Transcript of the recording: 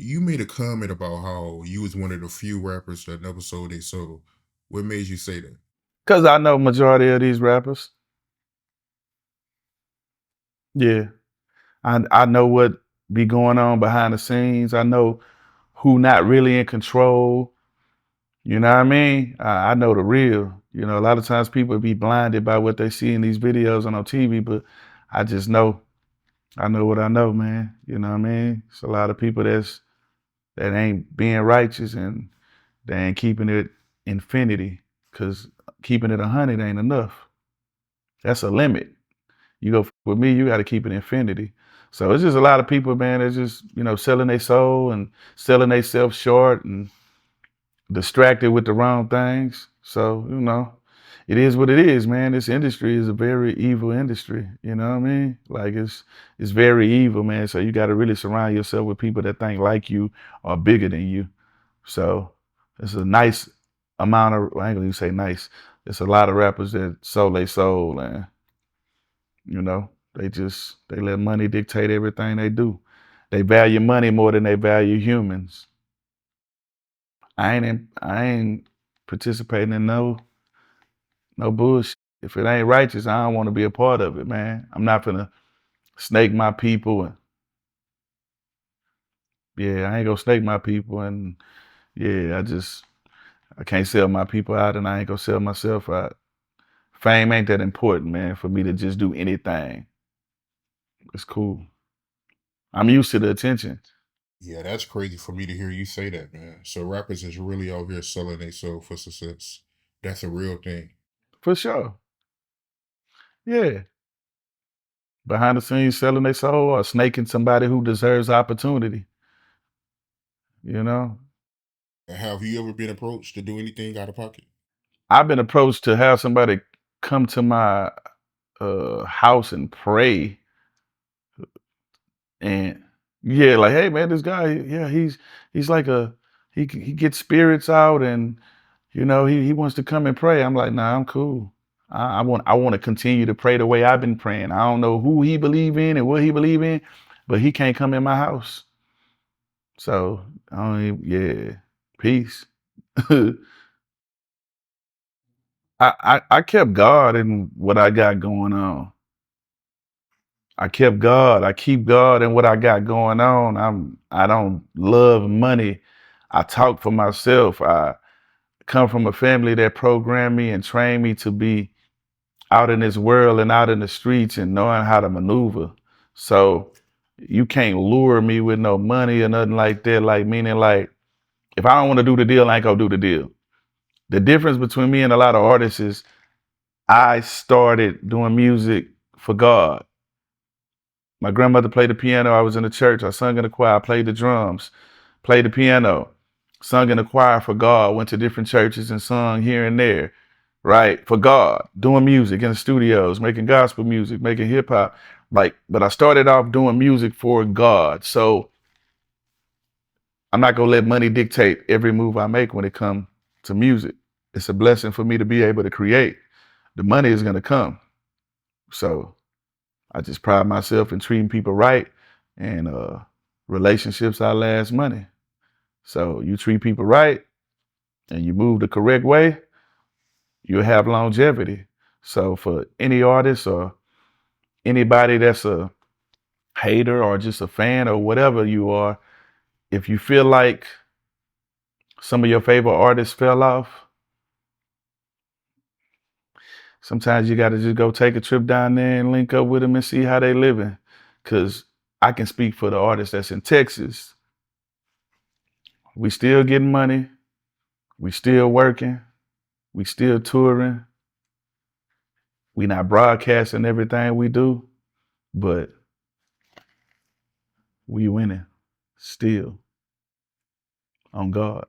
you made a comment about how you was one of the few rappers that never sold their soul. What made you say that? Cause I know majority of these rappers. Yeah. I know what be going on behind the scenes. I know who not really in control. You know what I mean? I know the real. You know, a lot of times people be blinded by what they see in these videos and on TV, but I just know. I know what I know, man. You know what I mean? It's a lot of people that ain't being righteous and they ain't keeping it infinity. Cause keeping it 100 ain't enough. That's a limit. You go with me, you got to keep it infinity. So it's just a lot of people, man, that's just, selling their soul and selling themselves short and distracted with the wrong things. So, it is what it is, man. This industry is a very evil industry. You know what I mean? Like it's very evil, man. So you got to really surround yourself with people that think like you or bigger than you. So it's a nice amount of, I ain't gonna even say nice. It's a lot of rappers that sold their soul and they let money dictate everything they do. They value money more than they value humans. I ain't participating in no bullshit. If it ain't righteous, I don't want to be a part of it, man. I'm not gonna snake my people and yeah, I ain't gonna snake my people and yeah, I can't sell my people out and I ain't gonna sell myself out. Fame ain't that important, man, for me to just do anything. It's cool. I'm used to the attention. Yeah, that's crazy for me to hear you say that, man. So rappers is really out here selling their soul for success. That's a real thing. For sure. Yeah. Behind the scenes selling their soul or snaking somebody who deserves opportunity, you know? Have you ever been approached to do anything out of pocket? I've been approached to have somebody come to my house and pray and yeah, like, hey man, this guy, yeah, he's like he gets spirits out and he wants to come and pray. I'm like, nah, I'm cool. I want to continue to pray the way I've been praying. I don't know who he believe in and what he believe in, but he can't come in my house. So I don't even, yeah, peace. I kept God in what I got going on. I kept God. I keep God in what I got going on. I don't love money. I talk for myself. I come from a family that programmed me and trained me to be out in this world and out in the streets and knowing how to maneuver. So you can't lure me with no money or nothing like that. Like meaning like if I don't want to do the deal, I ain't gonna do the deal. The difference between me and a lot of artists is I started doing music for God. My grandmother played the piano. I was in the church. I sung in the choir. I played the drums, played the piano, sung in the choir for God. Went to different churches and sung here and there, right? For God, doing music in the studios, making gospel music, making hip hop. But I started off doing music for God. So I'm not gonna let money dictate every move I make when it comes to music. It's a blessing for me to be able to create. The money is gonna come. So I just pride myself in treating people right and relationships outlast money. So you treat people right and you move the correct way, you'll have longevity. So for any artist or anybody that's a hater or just a fan or whatever you are, if you feel like some of your favorite artists fell off, sometimes you got to just go take a trip down there and link up with them and see how they living. Cause I can speak for the artist that's in Texas. We still getting money. We still working. We still touring. We not broadcasting everything we do, but we winning still on God.